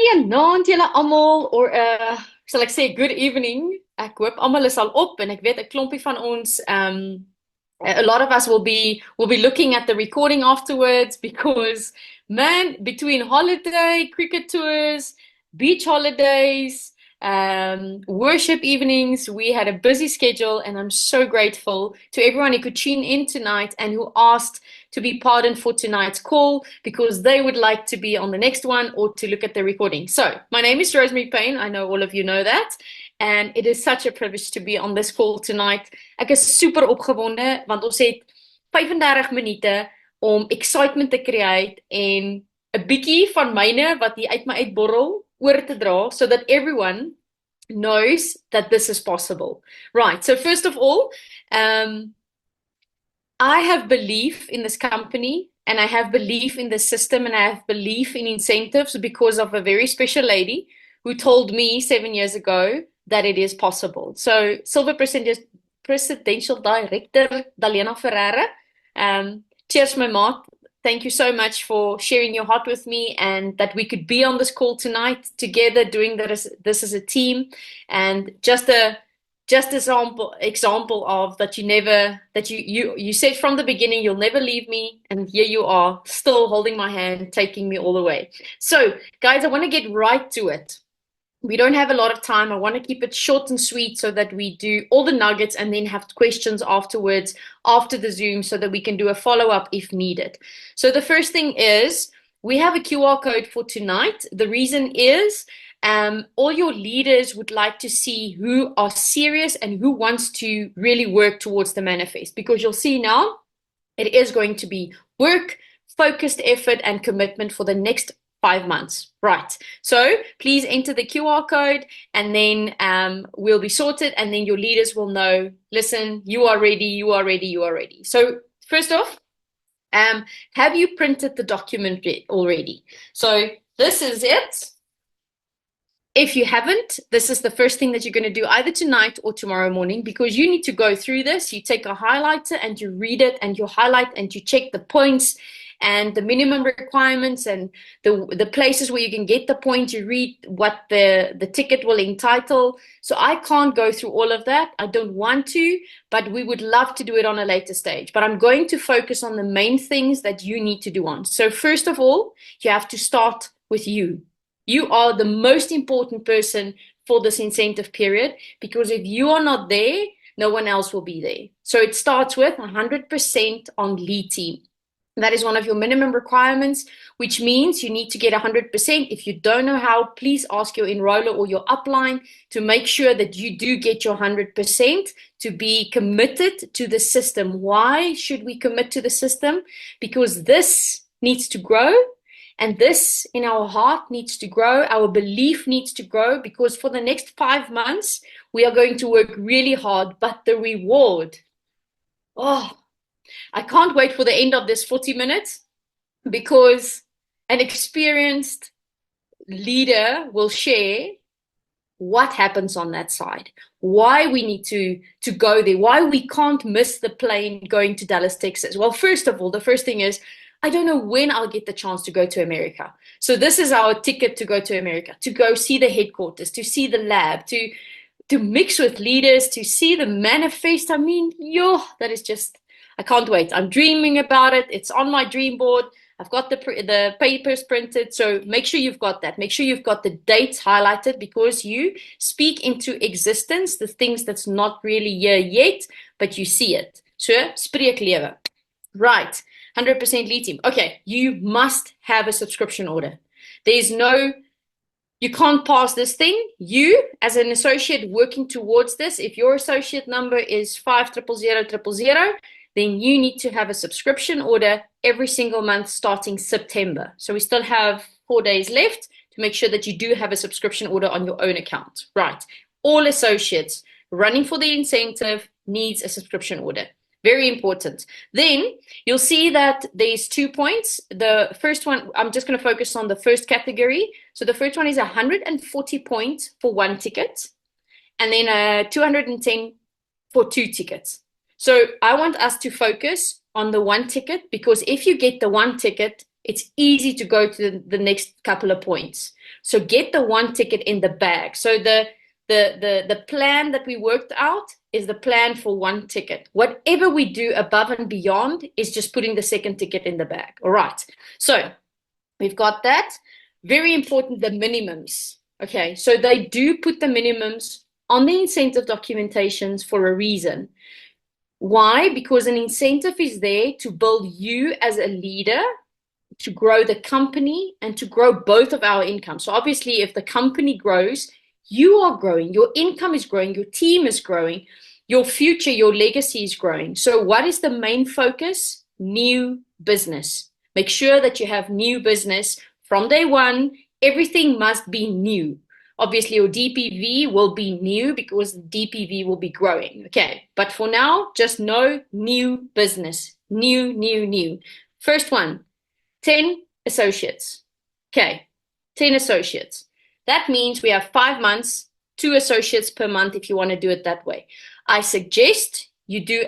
Goeienaand julle almal, or sal ek sê good evening. Ek hoop almal is al op en ek weet 'n klompie van ons a lot of us will be looking at the recording afterwards because man, between holiday, cricket tours, beach holidays, worship evenings, we had a busy schedule, and I'm so grateful to everyone who could tune in tonight and who asked to be pardoned for tonight's call because they would like to be on the next one or to look at the recording. So, my name is Rosemary Payne. I know all of you know that. And it is such a privilege to be on this call tonight. Ek is super opgewonde want ons het 35 minute om excitement te create en 'n bietjie van myne wat hier uit my uitborrel oor te dra so that everyone knows that this is possible. Right. So first of all, I have belief in this company and I have belief in the system and I have belief in incentives because of a very special lady who told me 7 years ago that it is possible. So Silver Presidential Director Dalena Ferreira, cheers my maat. Thank you so much for sharing your heart with me and that we could be on this call tonight together doing this as a team, and just example of that you said from the beginning you'll never leave me, and here you are still holding my hand, taking me all the way. So guys, I want to get right to it. We don't have a lot of time. I want to keep it short and sweet so that we do all the nuggets and then have questions afterwards after the Zoom so that we can do a follow-up if needed. So the first thing is we have a QR code for tonight. The reason is all your leaders would like to see who are serious and who wants to really work towards the manifest, because you'll see now it is going to be work, focused effort and commitment for the next 5 months. Right. So please enter the QR code and then we'll be sorted, and then your leaders will know, listen, you are ready, you are ready, you are ready. So first off, have you printed the document already? So this is it. If you haven't, this is the first thing that you're going to do either tonight or tomorrow morning, because you need to go through this. You take a highlighter and you read it and you highlight and you check the points and the minimum requirements and the places where you can get the point. You read what the ticket will entitle. So I can't go through all of that. I don't want to, but we would love to do it on a later stage. But I'm going to focus on the main things that you need to do on. So first of all, you have to start with you. You are the most important person for this incentive period, because if you are not there, no one else will be there. So it starts with 100% on lead team. That is one of your minimum requirements, which means you need to get 100%. If you don't know how, please ask your enroller or your upline to make sure that you do get your 100% to be committed to the system. Why should we commit to the system? Because this needs to grow. And this in our heart needs to grow. Our belief needs to grow, because for the next 5 months, we are going to work really hard, but the reward, oh, I can't wait for the end of this 40 minutes, because an experienced leader will share what happens on that side, why we need to go there, why we can't miss the plane going to Dallas, Texas. Well, first of all, the first thing is, I don't know when I'll get the chance to go to America. So this is our ticket to go to America, to go see the headquarters, to see the lab, to mix with leaders, to see the Mannafest. I mean, that is just, I can't wait. I'm dreaming about it. It's on my dream board. I've got the papers printed. So make sure you've got that. Make sure you've got the dates highlighted, because you speak into existence the things that's not really here yet, but you see it. So, spreek lewe. Right. 100% lead team. Okay, you must have a subscription order. You can't pass this thing. You, as an associate working towards this, if your associate number is 5000000, then you need to have a subscription order every single month starting September. So we still have 4 days left to make sure that you do have a subscription order on your own account. Right. All associates running for the incentive needs a subscription order. Very important. Then you'll see that there's 2 points. The first one, I'm just going to focus on the first category. So the first one is 140 points for 1 ticket, and then 210 for 2 tickets. So I want us to focus on the 1 ticket, because if you get the 1 ticket, it's easy to go to the next couple of points. So get the one ticket in the bag. So the plan that we worked out is the plan for one ticket. Whatever we do above and beyond is just putting the second ticket in the bag. All right. So we've got that. Very important, the minimums. Okay. So they do put the minimums on the incentive documentations for a reason. Why? Because an incentive is there to build you as a leader, to grow the company, and to grow both of our income. So obviously, if the company grows, you are growing, your income is growing, your team is growing, your future, your legacy is growing. So what is the main focus? New business. Make sure that you have new business from day one. Everything must be new. Obviously, your DPV will be new because the DPV will be growing. Okay, but for now, just know new business. New. First one, 10 associates. Okay, 10 associates. That means we have 5 months, 2 associates per month if you want to do it that way. I suggest you do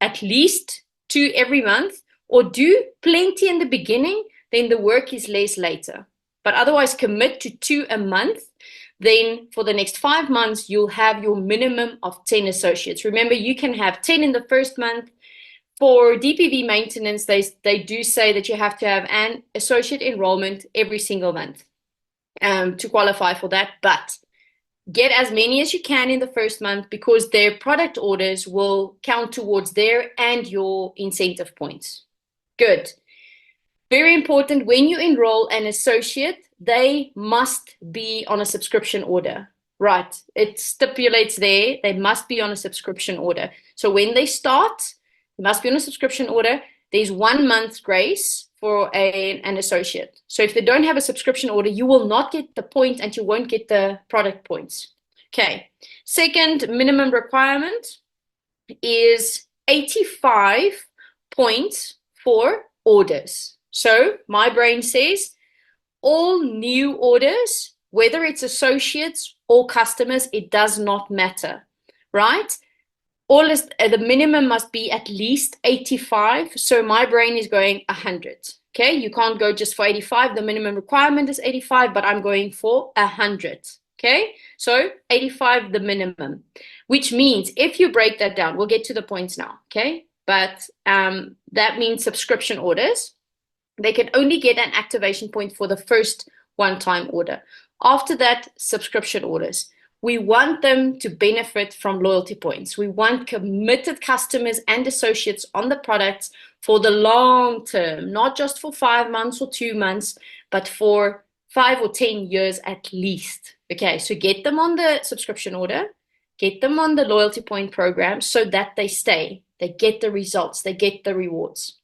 at least 2 every month, or do plenty in the beginning, then the work is less later. But otherwise, commit to 2 a month. Then for the next 5 months, you'll have your minimum of 10 associates. Remember, you can have 10 in the first month. For DPV maintenance, they do say that you have to have an associate enrollment every single month to qualify for that. But get as many as you can in the first month, because their product orders will count towards their and your incentive points. Good. Very important, when you enroll an associate, they must be on a subscription order. Right. It stipulates there, they must be on a subscription order. So when they start, they must be on a subscription order. There's 1 month's grace for an associate. So if they don't have a subscription order, you will not get the point and you won't get the product points. Okay. Second minimum requirement is 85 points for orders. So my brain says all new orders, whether it's associates or customers, it does not matter, right? The minimum must be at least 85. So my brain is going 100. Okay, you can't go just for 85. The minimum requirement is 85, but I'm going for 100. Okay, so 85 the minimum, which means if you break that down, we'll get to the points now. Okay, but that means subscription orders, they can only get an activation point for the first one-time order. After that, subscription orders. We want them to benefit from loyalty points. We want committed customers and associates on the products for the long term, not just for 5 months or 2 months, but for 5 or 10 years at least. Okay, so get them on the subscription order, get them on the loyalty point program so that they stay, they get the results, they get the rewards.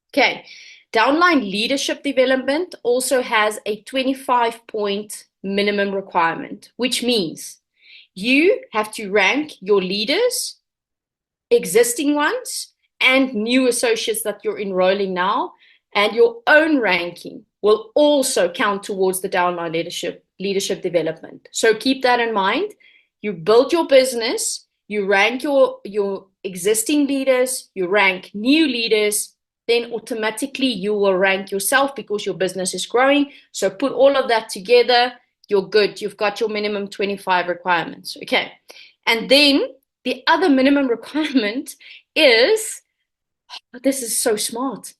Okay, downline leadership development also has a 25-point minimum requirement, which means you have to rank your leaders, existing ones, and new associates that you're enrolling now, and your own ranking will also count towards the downline leadership development. So keep that in mind. You build your business, you rank your existing leaders, you rank new leaders, then automatically you will rank yourself because your business is growing. So put all of that together, you're good. You've got your minimum 25 requirements. Okay. And then the other minimum requirement is, this is so smart.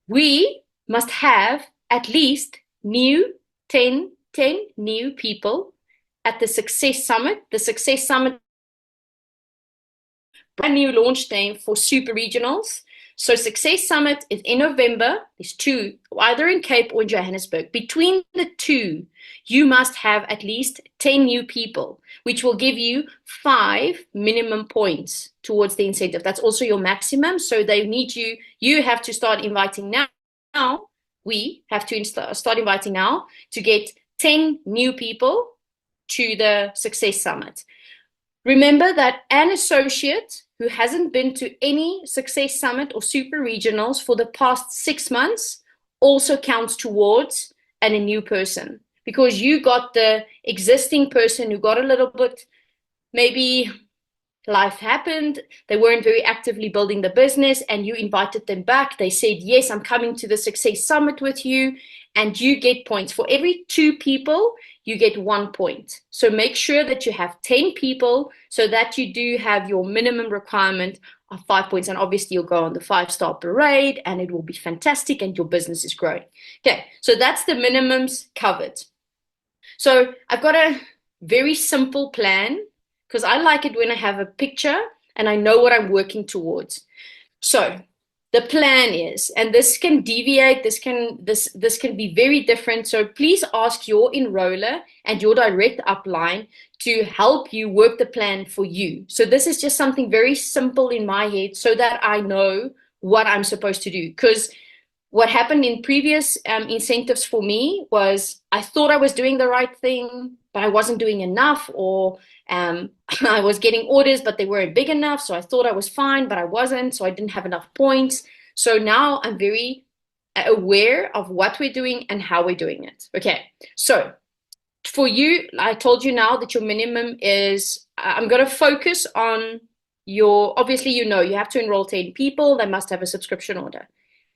We must have at least 10 new people at the Success Summit. The Success Summit, brand new launch name for super regionals. So Success Summit is in November. There's 2, either in Cape or in Johannesburg. Between the 2, you must have at least 10 new people, which will give you 5 minimum points towards the incentive. That's also your maximum. So they need you have to start inviting now. We have to start inviting now to get 10 new people to the Success Summit. Remember that an associate who hasn't been to any Success Summit or super regionals for the past 6 months also counts towards a new person, because you got the existing person who got a little bit maybe life happened, they weren't very actively building the business, and you invited them back. They said, yes, I'm coming to the Success Summit with you, and you get points. For every 2 people, you get 1 point. So make sure that you have 10 people so that you do have your minimum requirement of 5 points. And obviously, you'll go on the 5-star parade, and it will be fantastic, and your business is growing. Okay, so that's the minimums covered. So I've got a very simple plan, because I like it when I have a picture and I know what I'm working towards. So the plan is, and this can deviate, this can be very different. So please ask your enroller and your direct upline to help you work the plan for you. So this is just something very simple in my head so that I know what I'm supposed to do. Because what happened in previous incentives for me was I thought I was doing the right thing, but I wasn't doing enough, or I was getting orders, but they weren't big enough. So I thought I was fine, but I wasn't. So I didn't have enough points. So now I'm very aware of what we're doing and how we're doing it. Okay. So for you, I told you now that your minimum is, I'm going to focus on obviously, you have to enroll 10 people. They must have a subscription order.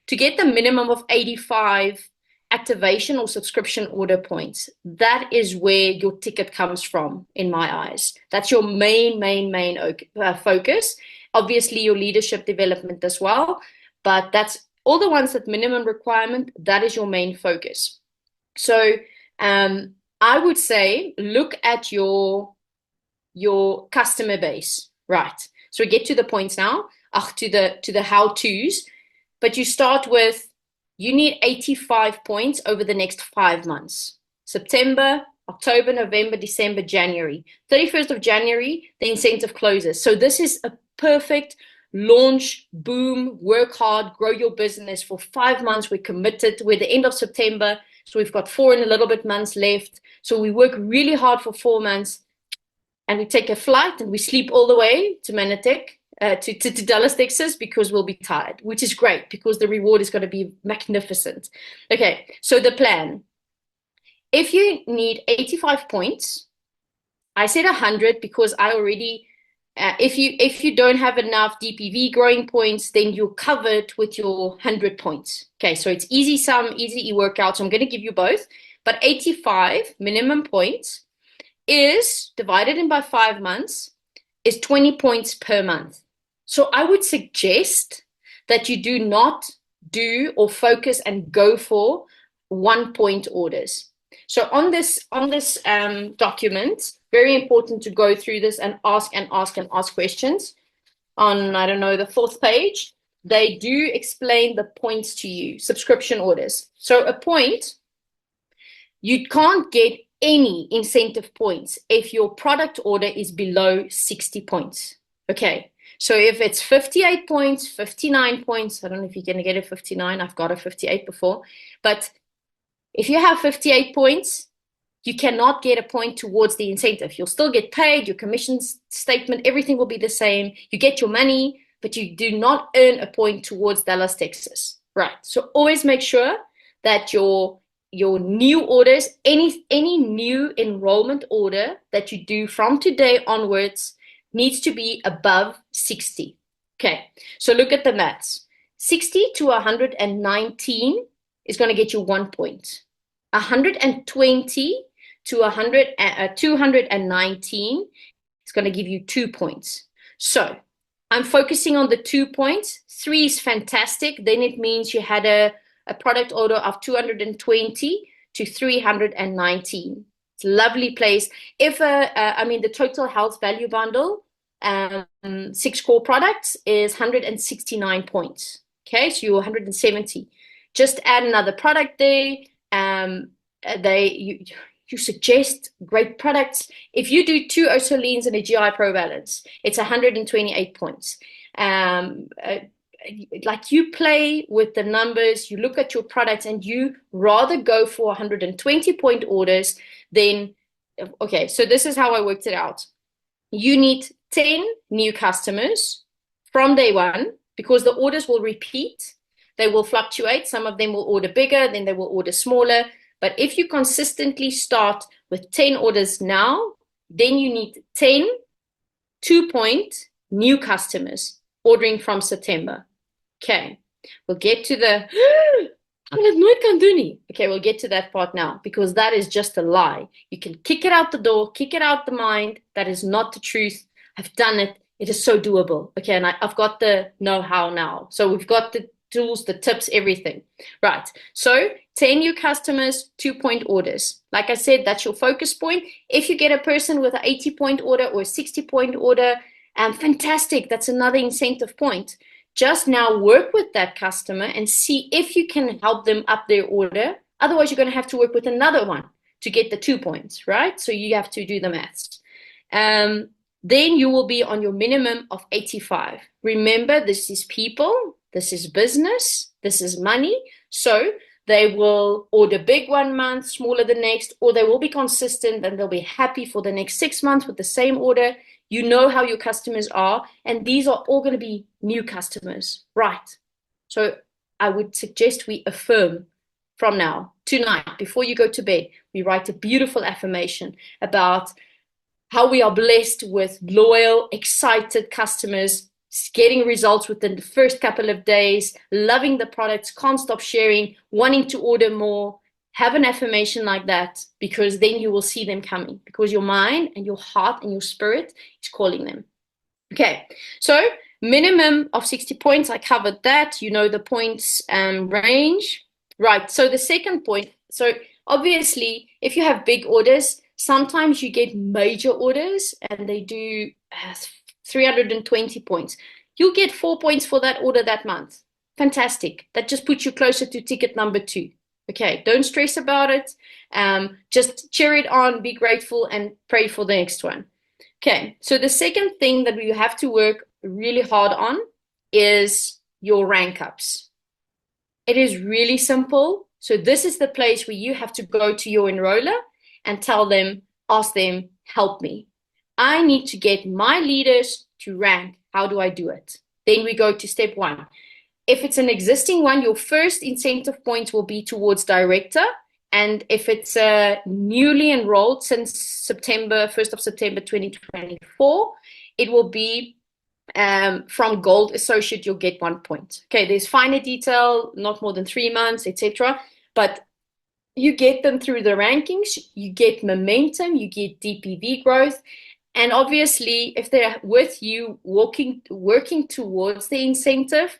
To get the minimum of 85 activation or subscription order points, that is where your ticket comes from, in my eyes. That's your main focus. Obviously, your leadership development as well, but that's all the ones that minimum requirement, that is your main focus. So I would say look at your customer base, right? So we get to the points now, to the how-tos. But you start with, you need 85 points over the next 5 months. September, October, November, December, January. 31st of January, the incentive closes. So this is a perfect launch, boom, work hard, grow your business for 5 months. We're committed. We're the end of September. So we've got 4 and a little bit months left. So we work really hard for 4 months, and we take a flight and we sleep all the way to Mannafest. To Dallas, Texas, because we'll be tired, which is great because the reward is going to be magnificent. Okay, so the plan. If you need 85 points, I said 100 because I already, if you don't have enough DPV growing points, then you're covered with your 100 points. Okay, so it's easy sum, easy workout. So I'm going to give you both, but 85 minimum points is divided in by 5 months is 20 points per month. So I would suggest that you do not do or focus and go for 1-point orders. So on this document, very important to go through this and ask questions. On, I don't know, the 4th page, they do explain the points to you, subscription orders. So a point, you can't get any incentive points if your product order is below 60 points. Okay. So if it's 58 points, 59 points, I don't know if you're going to get a 59. I've got a 58 before. But if you have 58 points, you cannot get a point towards the incentive. You'll still get paid, your commission statement, everything will be the same. You get your money, but you do not earn a point towards Dallas, Texas. Right. So always make sure that your new orders, any new enrollment order that you do from today onwards, needs to be above 60. Okay, so look at the maths. 60 to 119 is going to get you 1 point. 120 to 219 is going to give you 2 points. So I'm focusing on the 2 points. 3 is fantastic. Then it means you had a product order of 220 to 319. It's a lovely place. If the total health value bundle, 6 core products is 169 points. Okay, so you're 170. Just add another product there. You suggest great products. If you do 2 Ursulines and a GI Pro Balance, it's 128 points. Like, you play with the numbers, you look at your products, and you rather go for 120 point orders than, okay, so this is how I worked it out. You need 10 new customers from day one, because the orders will repeat. They will fluctuate. Some of them will order bigger, then they will order smaller. But if you consistently start with 10 orders now, then you need 10 2-point new customers ordering from September. Okay, we'll get to the okay, we'll get to that part now, because that is just a lie. You can kick it out the door, kick it out the mind. That is not the truth. I've done it. It is so doable. Okay, and I've got the know-how now. So we've got the tools, the tips, everything. Right. So 10 new customers, 2-point orders. Like I said, that's your focus point. If you get a person with an 80-point order or a 60-point order, fantastic. That's another incentive point. Just now work with that customer and see if you can help them up their order. Otherwise, you're going to have to work with another one to get the 2 points, right? So you have to do the maths. Then you will be on your minimum of 85. Remember, this is people, this is business, this is money. So they will order big 1 month, smaller the next, or they will be consistent and they'll be happy for the next 6 months with the same order. You know how your customers are, and these are all going to be new customers, right? So I would suggest we affirm from now, tonight, before you go to bed, we write a beautiful affirmation about how we are blessed with loyal, excited customers, getting results within the first couple of days, loving the products, can't stop sharing, wanting to order more. Have an affirmation like that, because then you will see them coming, because your mind and your heart and your spirit is calling them. Okay, so minimum of 60 points. I covered that. You know the points range. Right, so the second point. So obviously, if you have big orders, sometimes you get major orders and they do 320 points. You'll get 4 points for that order that month. Fantastic. That just puts you closer to ticket number 2. Okay, don't stress about it. Just cheer it on, be grateful, and pray for the next one. Okay, so the second thing that we have to work really hard on is your rank ups. It is really simple. So this is the place where you have to go to your enroller and tell them, ask them, help me. I need to get my leaders to rank. How do I do it? Then we go to step 1. If it's an existing one, your first incentive points will be towards director. And if it's newly enrolled since September, 1st of September 2024, it will be from gold associate, you'll get 1 point. Okay, there's finer detail, not more than 3 months, etc. But you get them through the rankings, you get momentum, you get DPV growth. And obviously, if they're with you working towards the incentive,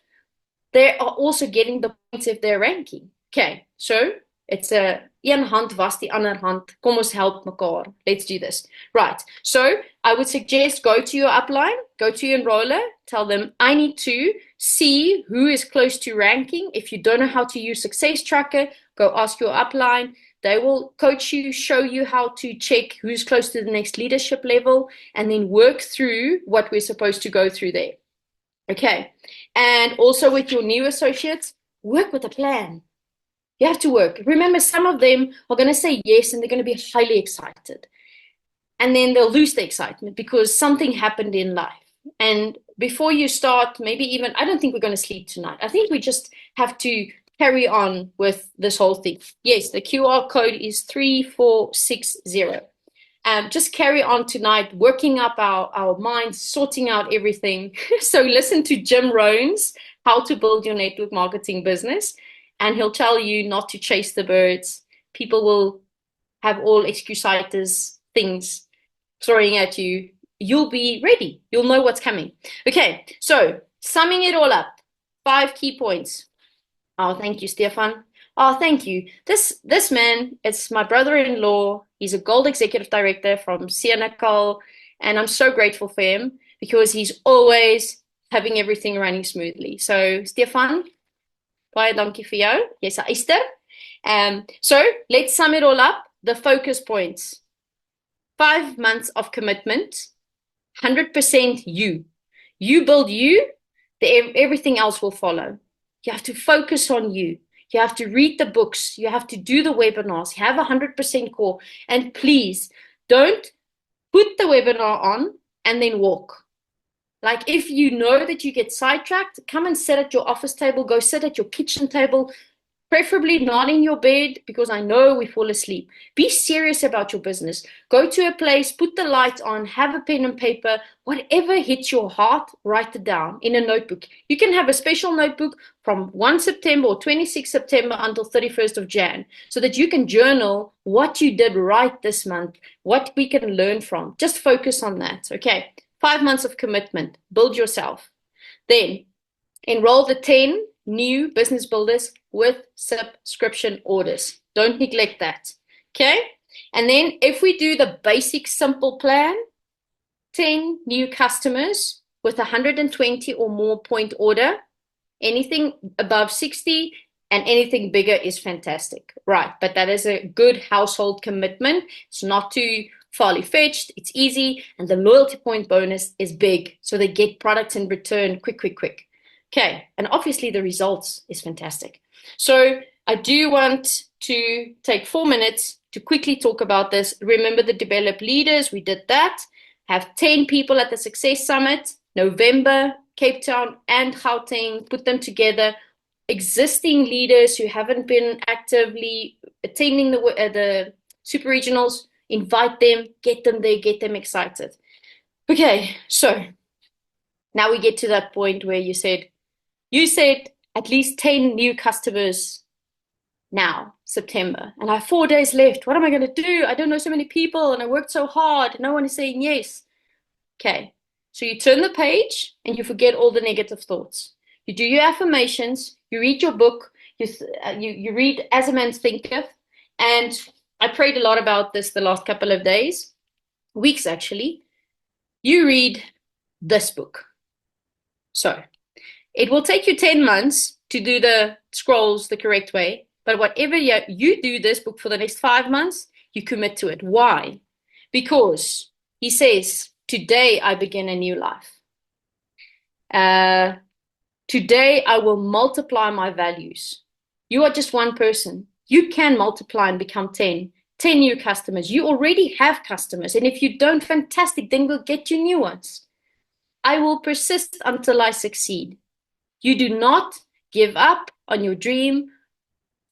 they are also getting the points if they're ranking. Okay, so it's a een hand was die ander hand. Kom ons help mekaar. Let's do this. Right, so I would suggest go to your upline, go to your enroller, tell them I need to see who is close to ranking. If you don't know how to use Success Tracker, go ask your upline. They will coach you, show you how to check who's close to the next leadership level, and then work through what we're supposed to go through there. Okay, and also with your new associates, work with a plan. You have to work. Remember, some of them are going to say yes, and they're going to be highly excited. And then they'll lose the excitement because something happened in life. And before you start, maybe even, I don't think we're going to sleep tonight. I think we just have to carry on with this whole thing. Yes, the QR code is 3460. Just carry on tonight, working up our minds, sorting out everything. So listen to Jim Rohn's How to Build Your Network Marketing Business, and he'll tell you not to chase the birds. People will have all excusitis things throwing at you. You'll be ready. You'll know what's coming. Okay, so summing it all up, 5 key points. Oh, thank you, Stefan. Oh, thank you. This man, it's my brother-in-law. He's a gold executive director from Senekal, and I'm so grateful for him because he's always having everything running smoothly. So, Stefan, baie dankie vir jou. Jy's 'n eyster. So, let's sum it all up. The focus points. 5 months of commitment, 100% you. You build you, everything else will follow. You have to focus on you. You have to read the books. You have to do the webinars. You have 100% core. And please, don't put the webinar on and then walk. Like if you know that you get sidetracked, come and sit at your office table. Go sit at your kitchen table. Preferably not in your bed because I know we fall asleep. Be serious about your business. Go to a place, put the light on, have a pen and paper, whatever hits your heart, write it down in a notebook. You can have a special notebook from 1 September or 26 September until 31st of Jan so that you can journal what you did right this month, what we can learn from. Just focus on that. Okay. 5 months of commitment. Build yourself. Then enroll the 10 new business builders with subscription orders. Don't neglect that. Okay. And then if we do the basic simple plan, 10 new customers with 120 or more point order, anything above 60 and anything bigger is fantastic. Right. But that is a good household commitment. It's not too farly fetched. It's easy. And the loyalty point bonus is big. So they get products in return quick, quick, quick. Okay, and obviously the results is fantastic. So I do want to take 4 minutes to quickly talk about this. Remember the develop leaders, we did that. Have 10 people at the Success Summit, November, Cape Town and Gauteng, put them together. Existing leaders who haven't been actively attending the super regionals, invite them, get them there, get them excited. Okay, so now we get to that point where you said at least 10 new customers now, September. And I have 4 days left. What am I going to do? I don't know so many people and I worked so hard. No one is saying yes. Okay. So you turn the page and you forget all the negative thoughts. You do your affirmations. You read your book. You read As a Man Thinketh. And I prayed a lot about this the last couple of days, weeks actually. You read this book. So it will take you 10 months to do the scrolls the correct way, but whatever you do this book for the next 5 months, you commit to it. Why? Because he says, today I begin a new life. Today I will multiply my values. You are just one person. You can multiply and become 10 new customers. You already have customers. And if you don't, fantastic, then we'll get you new ones. I will persist until I succeed. You do not give up on your dream,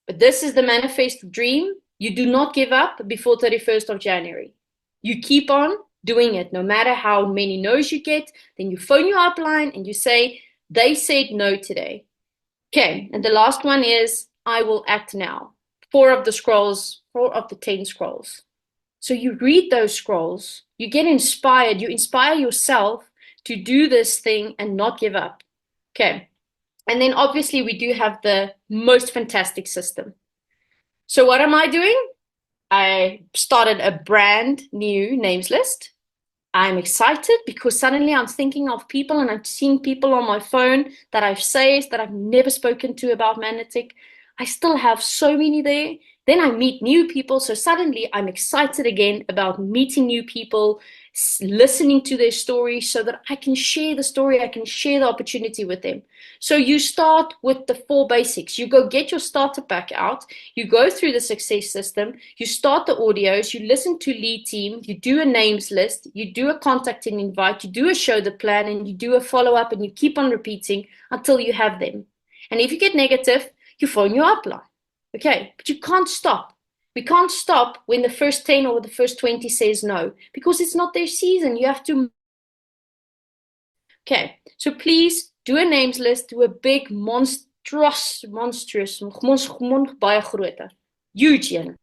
but this is the manifest dream. You do not give up before 31st of January. You keep on doing it, no matter how many no's you get. Then you phone your upline and you say, they said no today. Okay, and the last one is, I will act now. 4 of the 10 scrolls. So you read those scrolls, you get inspired, you inspire yourself to do this thing and not give up. Okay. And then obviously we do have the most fantastic system. So what am I doing? I started a brand new names list. I'm excited because suddenly I'm thinking of people and I'm seeing people on my phone that I've saved that I've never spoken to about Mannafest. I still have so many there. Then I meet new people. So suddenly I'm excited again about meeting new people, listening to their stories so that I can share the story, I can share the opportunity with them. So you start with the 4 basics. You go get your starter pack out, you go through the success system, you start the audios, you listen to lead team, you do a names list, you do a contact and invite, you do a show the plan, and you do a follow-up, and you keep on repeating until you have them. And if you get negative, you phone your upline. Okay, but you can't stop. We can't stop when the first 10 or the first 20 says no, because it's not their season. You have to. Okay, so please do a names list, do a big monstrous, baie groter, huge one.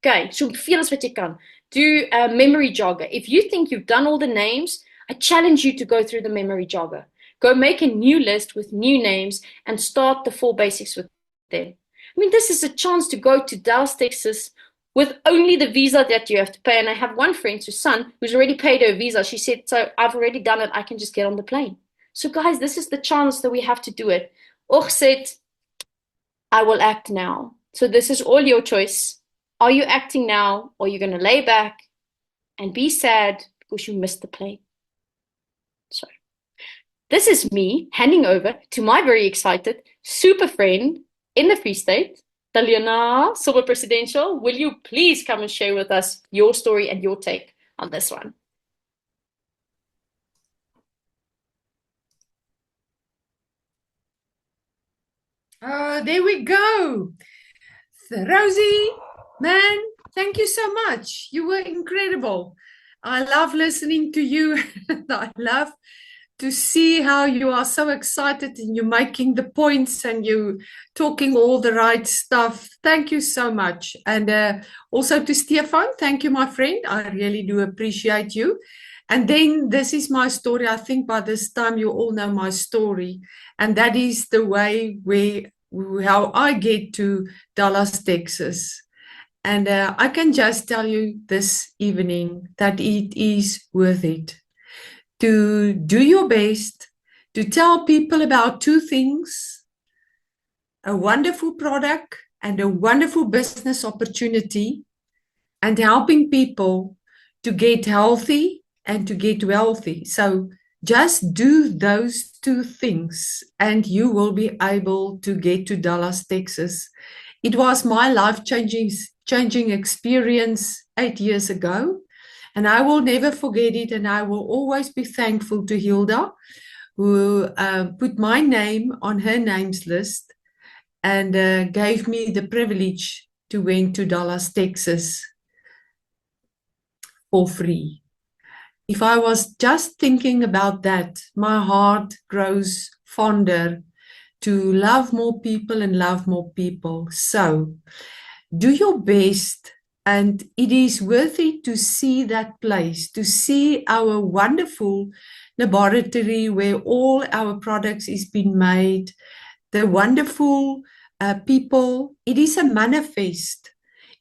Okay, soveel as wat jy kan. Do a memory jogger. If you think you've done all the names, I challenge you to go through the memory jogger. Go make a new list with new names and start the 4 basics with them. I mean, this is a chance to go to Dallas, Texas with only the visa that you have to pay. And I have one friend, Susan, who's already paid her visa. She said, so I've already done it. I can just get on the plane. So guys, this is the chance that we have to do it. Och said, I will act now. So this is all your choice. Are you acting now, or are you going to lay back and be sad because you missed the plane? So this is me handing over to my very excited super friend in the Free State, Taliana, Silver Presidential. Will you please come and share with us your story and your take on this one? There we go. Rosie, man, thank you so much. You were incredible. I love listening to you. I love to see how you are so excited and you're making the points and you talking all the right stuff. Thank you so much. And also to Stefan, thank you, my friend. I really do appreciate you. And then this is my story. I think by this time you all know my story. And that is the way how I get to Dallas, Texas. And I can just tell you this evening that it is worth it to do your best to tell people about two things: a wonderful product and a wonderful business opportunity, and helping people to get healthy and to get wealthy. So just do those two things and you will be able to get to Dallas, Texas. It was my life changing experience 8 years ago, and I will never forget it. And I will always be thankful to Hilda, who put my name on her names list and gave me the privilege to went to Dallas, Texas for free. If I was just thinking about that, my heart grows fonder to love more people and love more people. So do your best, and it is worth it to see that place, to see our wonderful laboratory where all our products is being made, the wonderful people. It is a manifest.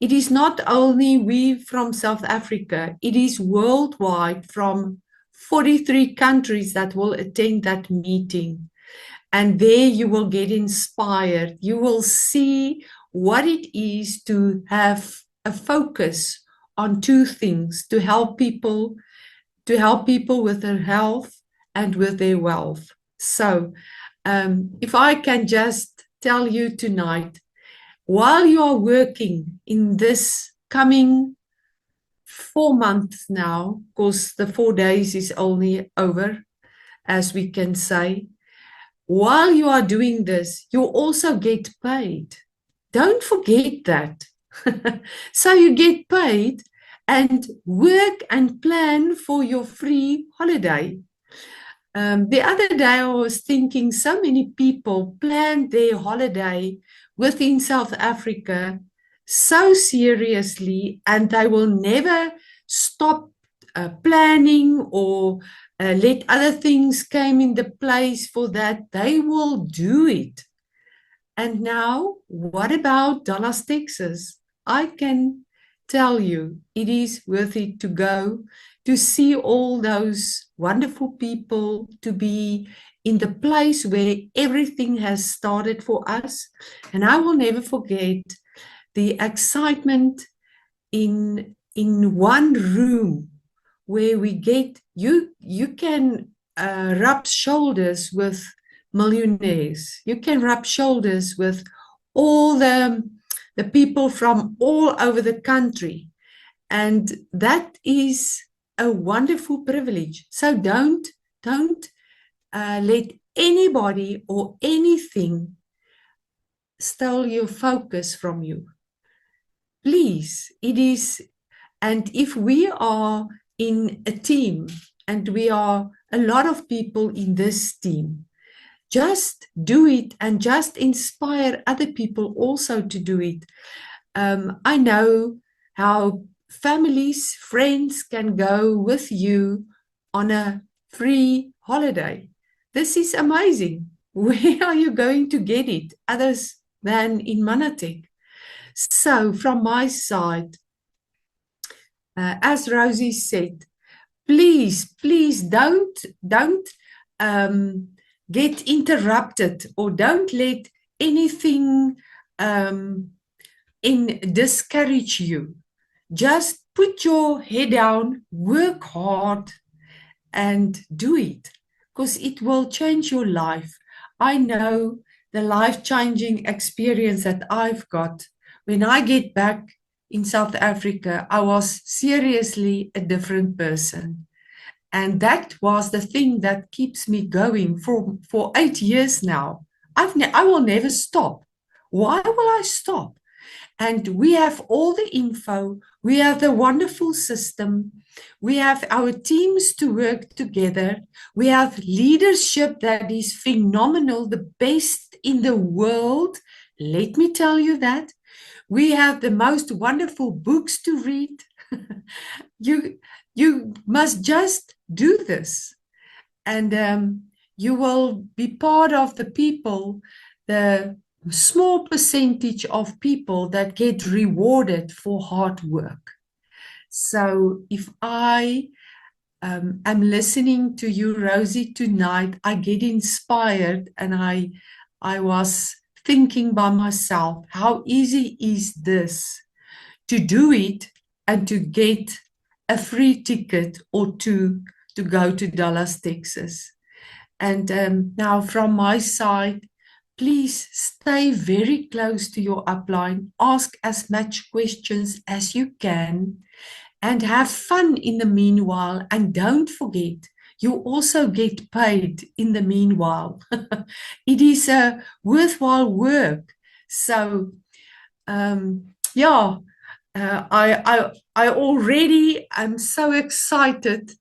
It is not only we from South Africa, it is worldwide from 43 countries that will attend that meeting. And there you will get inspired. You will see what it is to have a focus on two things: to help people with their health and with their wealth. So, if I can just tell you tonight, while you are working in this coming 4 months now, because the 4 days is only over, as we can say, while you are doing this, you also get paid. Don't forget that. So you get paid and work and plan for your free holiday. The other day, I was thinking so many people plan their holiday within South Africa so seriously, and they will never stop planning or let other things come in the place for that. They will do it. And now, what about Dallas, Texas? I can tell you it is worth it to go to see all those wonderful people, to be in the place where everything has started for us. And I will never forget the excitement in one room where we get you can rub shoulders with millionaires. You can rub shoulders with all the people from all over the country, and that is a wonderful privilege. So don't let anybody or anything steal your focus from you. Please, it is. And if we are in a team, and we are a lot of people in this team, just do it and just inspire other people also to do it. I know how families, friends can go with you on a free holiday. This is amazing. Where are you going to get it others than in Mannafest? So from my side, as Rosie said, please don't get interrupted, or don't let anything discourage you. Just put your head down, work hard, and do it, because it will change your life. I know the life-changing experience that I've got. When I get back in South Africa, I was seriously a different person. And that was the thing that keeps me going for 8 years now. I will never stop. Why will I stop? And we have all the info. We have the wonderful system. We have our teams to work together. We have leadership that is phenomenal, the best in the world. Let me tell you that. We have the most wonderful books to read. you, you must just do this. And you will be part of the people, the small percentage of people that get rewarded for hard work. So if I am listening to you, Rosie, tonight, I get inspired, and I was thinking by myself, how easy is this to do it and to get a free ticket or two to go to Dallas, Texas. And now, from my side, please stay very close to your upline. Ask as much questions as you can and have fun in the meanwhile. And don't forget, you also get paid in the meanwhile. It is a worthwhile work. So, yeah, I already am so excited,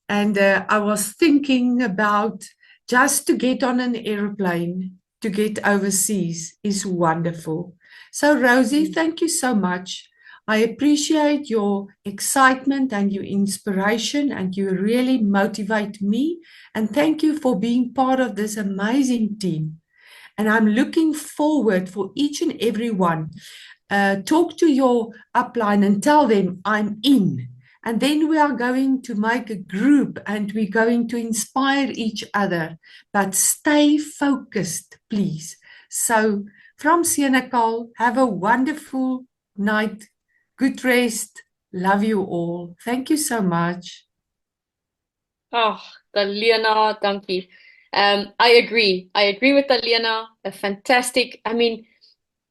and I was thinking about just to get on an airplane to get overseas is wonderful. So, Rosie, thank you so much. I appreciate your excitement and your inspiration, and you really motivate me. And thank you for being part of this amazing team. And I'm looking forward for each and every one. Talk to your upline and tell them I'm in. And then we are going to make a group and we're going to inspire each other. But stay focused, please. So, from Senekal, have a wonderful night. Good rest. Love you all. Thank you so much. Oh, Taliana, dankie. I agree. I agree with Taliana. A fantastic. I mean,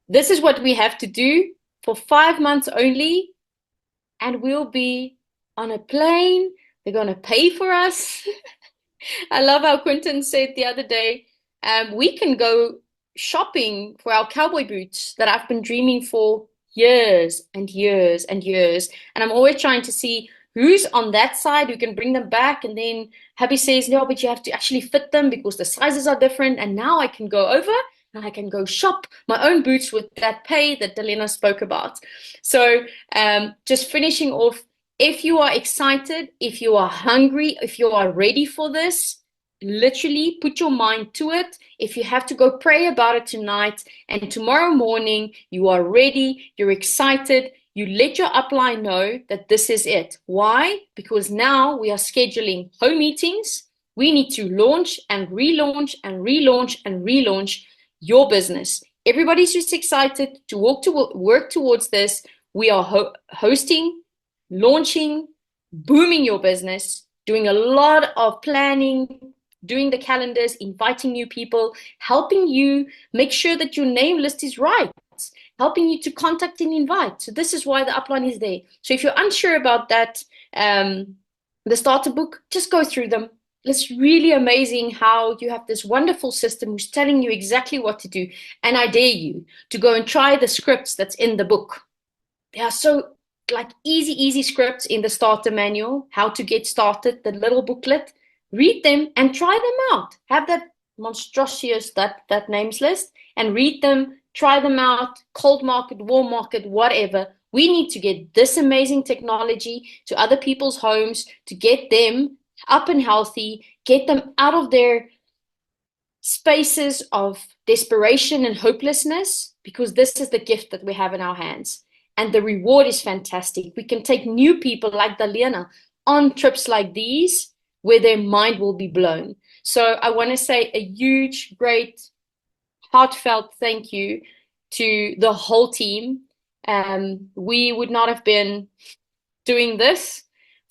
this is what we have to do for 5 months only, and we'll be on a plane. They're going to pay for us. I love how Quentin said the other day, we can go shopping for our cowboy boots that I've been dreaming for years and years and years. And I'm always trying to see who's on that side who can bring them back. And then hubby says, no, but you have to actually fit them because the sizes are different. And now I can go over and I can go shop my own boots with that pay that Delena spoke about. So just finishing off, if you are excited, if you are hungry, if you are ready for this, literally put your mind to it. If you have to go pray about it tonight and tomorrow morning you are ready, you're excited, you let your upline know that this is it. Why? Because now we are scheduling home meetings. We need to launch and relaunch and relaunch and relaunch your business. Everybody's just excited to work towards this. We are hosting, launching, booming your business, doing a lot of planning, doing the calendars, inviting new people, helping you make sure that your name list is right, helping you to contact and invite. So this is why the upline is there. So if you're unsure about that, the starter book, just go through them. It's really amazing how you have this wonderful system who's telling you exactly what to do. And I dare you to go and try the scripts that's in the book. They are so like easy scripts in the starter manual, how to get started, the little booklet. Read them and try them out. Have that monstrous that names list and read them, try them out, cold market, warm market, whatever. We need to get this amazing technology to other people's homes to get them up and healthy, get them out of their spaces of desperation and hopelessness, because this is the gift that we have in our hands. And the reward is fantastic. We can take new people like Daliana on trips like these where their mind will be blown. So I want to say a huge, great, heartfelt thank you to the whole team. We would not have been doing this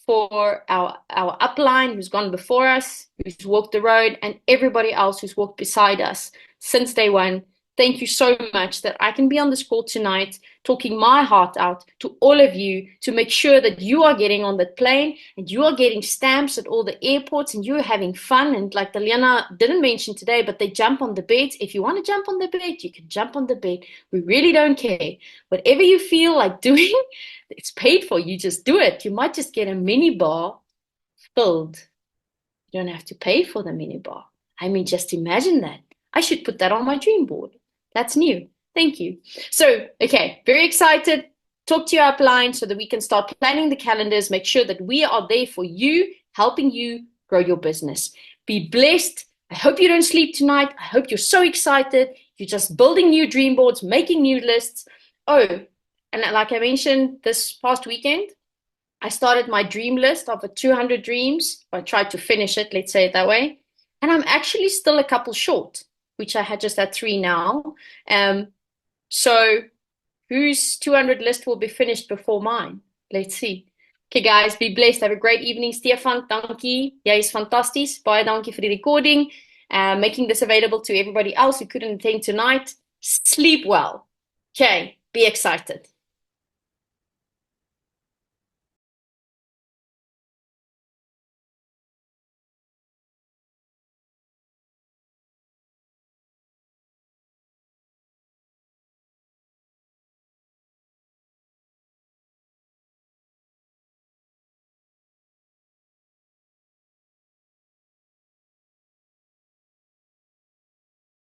for our upline who's gone before us, who's walked the road, and everybody else who's walked beside us since day one. thank you so much that I can be on this call tonight, talking my heart out to all of you to make sure that you are getting on that plane and you are getting stamps at all the airports and you're having fun. And like Daliana didn't mention today, but they jump on the beds. If you want to jump on the bed, you can jump on the bed. We really don't care. Whatever you feel like doing, it's paid for. You just do it. You might just get a mini bar filled. You don't have to pay for the mini bar. I mean, just imagine that. I should put that on my dream board. That's new. Thank you. So, okay, very excited. Talk to your upline so that we can start planning the calendars, make sure that we are there for you, helping you grow your business. Be blessed. I hope you don't sleep tonight. I hope you're so excited. You're just building new dream boards, making new lists. Oh, and like I mentioned this past weekend, I started my dream list of 200 dreams. I tried to finish it, let's say it that way. And I'm actually still a couple short, which I had just had 3 now. So whose 200 list will be finished before mine? Let's see. Okay, guys, be blessed. Have a great evening. Stefan, dankie. Jy is fantasties. Baie dankie vir die recording. Making this available to everybody else who couldn't attend tonight. Sleep well. Okay, be excited.